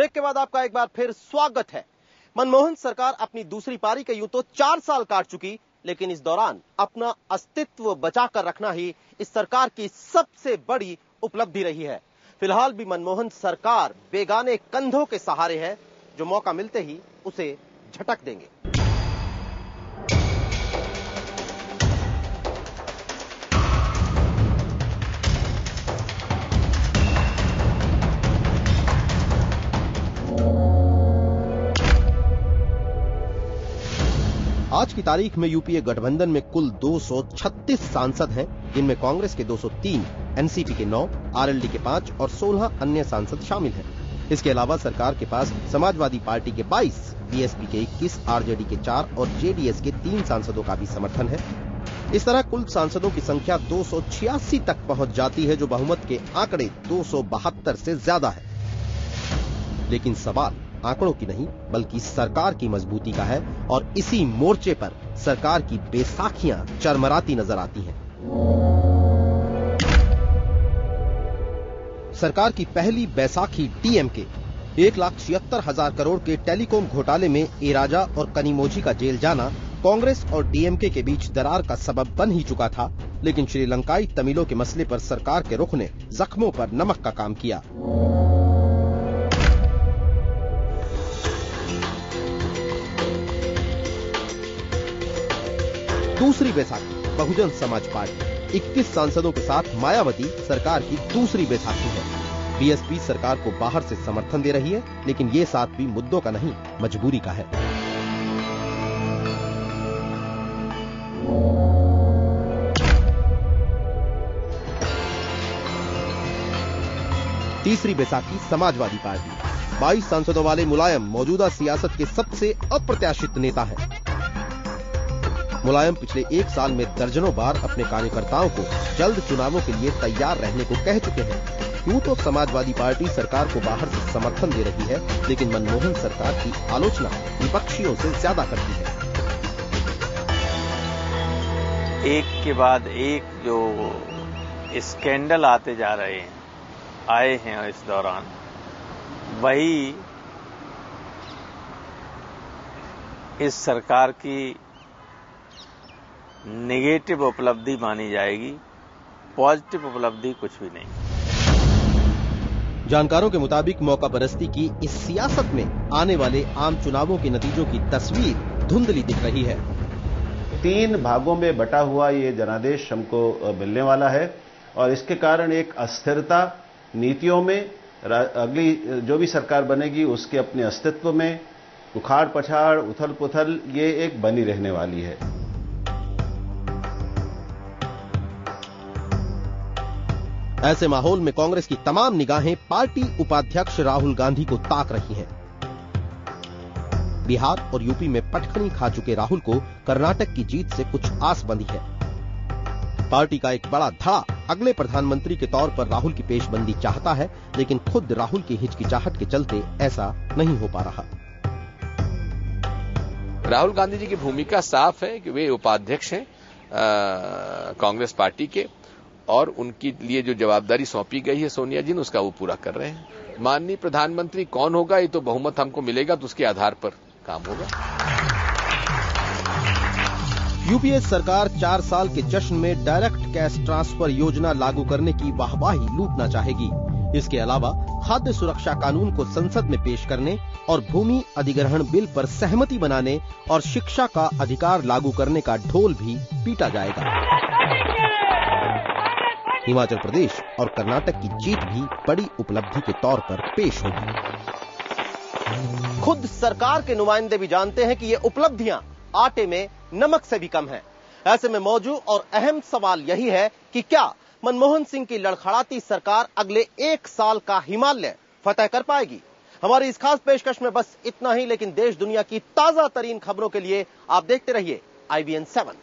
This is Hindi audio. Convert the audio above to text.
ब्रेक के बाद आपका एक बार फिर स्वागत है। मनमोहन सरकार अपनी दूसरी पारी के यूं तो 4 साल काट चुकी, लेकिन इस दौरान अपना अस्तित्व बचाकर रखना ही इस सरकार की सबसे बड़ी उपलब्धि रही है। फिलहाल भी मनमोहन सरकार बेगाने कंधों के सहारे है, जो मौका मिलते ही उसे झटक देंगे। आज की तारीख में यूपीए गठबंधन में कुल 236 सांसद हैं, जिनमें कांग्रेस के 203, एनसीपी के 9, आरएलडी के 5 और 16 अन्य सांसद शामिल हैं। इसके अलावा सरकार के पास समाजवादी पार्टी के 22, बीएसपी के 21, आरजेडी के 4 और जेडीएस के 3 सांसदों का भी समर्थन है। इस तरह कुल सांसदों की संख्या 286 तक पहुंच जाती है, जो बहुमत के आंकड़े 272 से ज्यादा है। लेकिन सवाल आंकड़ों की नहीं, बल्कि सरकार की मजबूती का है, और इसी मोर्चे पर सरकार की बैसाखियां चरमराती नजर आती हैं। सरकार की पहली बैसाखी डीएमके 1,76,000 करोड़ के टेलीकॉम घोटाले में इराजा और कनिमोझी का जेल जाना कांग्रेस और डीएमके के बीच दरार का सबब बन ही चुका था, लेकिन श्रीलंकाई तमिलों के मसले पर सरकार के रुख ने जख्मों पर नमक का काम किया। दूसरी बैसाखी बहुजन समाज पार्टी 21 सांसदों के साथ मायावती सरकार की दूसरी बैसाखी है। बीएसपी सरकार को बाहर से समर्थन दे रही है, लेकिन ये साथ भी मुद्दों का नहीं, मजबूरी का है। तीसरी बैसाखी समाजवादी पार्टी 22 सांसदों वाले मुलायम मौजूदा सियासत के सबसे अप्रत्याशित नेता हैं। मुलायम पिछले 1 साल में दर्जनों बार अपने कार्यकर्ताओं को जल्द चुनावों के लिए तैयार रहने को कह चुके हैं। यूं तो समाजवादी पार्टी सरकार को बाहर से समर्थन दे रही है, लेकिन मनमोहन सरकार की आलोचना विपक्षियों से ज्यादा करती है। एक के बाद एक जो स्कैंडल आते जा रहे हैं, आए हैं इस दौरान, वही इस सरकार की नेगेटिव उपलब्धि मानी जाएगी। पॉजिटिव उपलब्धि कुछ भी नहीं। जानकारों के मुताबिक मौका परस्ती की इस सियासत में आने वाले आम चुनावों के नतीजों की तस्वीर धुंधली दिख रही है। 3 भागों में बटा हुआ ये जनादेश हमको मिलने वाला है, और इसके कारण एक अस्थिरता नीतियों में, अगली जो भी सरकार बनेगी उसके अपने अस्तित्व में उखाड़ पछाड़, उथल पुथल, ये एक बनी रहने वाली है। ऐसे माहौल में कांग्रेस की तमाम निगाहें पार्टी उपाध्यक्ष राहुल गांधी को ताक रही हैं। बिहार और यूपी में पटखनी खा चुके राहुल को कर्नाटक की जीत से कुछ आस बंधी है। पार्टी का एक बड़ा धड़ा अगले प्रधानमंत्री के तौर पर राहुल की पेशबंदी चाहता है, लेकिन खुद राहुल की हिचकिचाहट के चलते ऐसा नहीं हो पा रहा। राहुल गांधी जी की भूमिका साफ है कि वे उपाध्यक्ष हैं कांग्रेस पार्टी के, और उनके लिए जो जवाबदारी सौंपी गई है सोनिया जी ने, उसका वो पूरा कर रहे हैं। माननीय प्रधानमंत्री कौन होगा, ये तो बहुमत हमको मिलेगा तो उसके आधार पर काम होगा। यूपीए सरकार 4 साल के जश्न में डायरेक्ट कैश ट्रांसफर योजना लागू करने की वाहवाही लूटना चाहेगी। इसके अलावा खाद्य सुरक्षा कानून को संसद में पेश करने और भूमि अधिग्रहण बिल पर सहमति बनाने और शिक्षा का अधिकार लागू करने का ढोल भी पीटा जाएगा। हिमाचल प्रदेश और कर्नाटक की जीत भी बड़ी उपलब्धि के तौर पर पेश होगी। खुद सरकार के नुमाइंदे भी जानते हैं कि ये उपलब्धियां आटे में नमक से भी कम है। ऐसे में मौजूद और अहम सवाल यही है कि क्या मनमोहन सिंह की लड़खड़ाती सरकार अगले 1 साल का हिमालय फतह कर पाएगी? हमारी इस खास पेशकश में बस इतना ही, लेकिन देश दुनिया की ताजा तरीन खबरों के लिए आप देखते रहिए IBN 7।